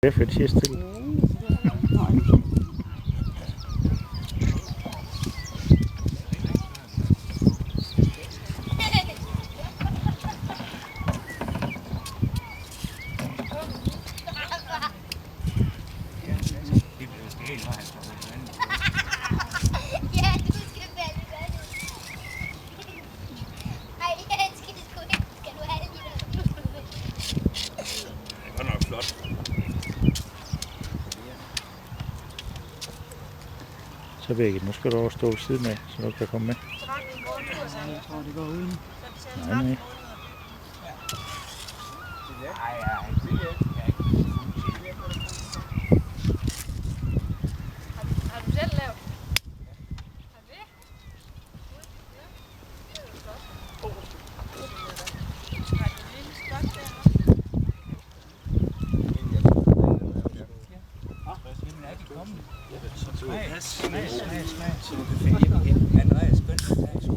Kæft, det siger stille. Så Birgit, nu skal du over stå ved siden af, så du kan komme med. Jeg tror, det går uden. Nej, nej. Har du selv lavet? Har det? Har du lille stok der? Smag. Så du kan finde hjem igen. Andreas, skønt.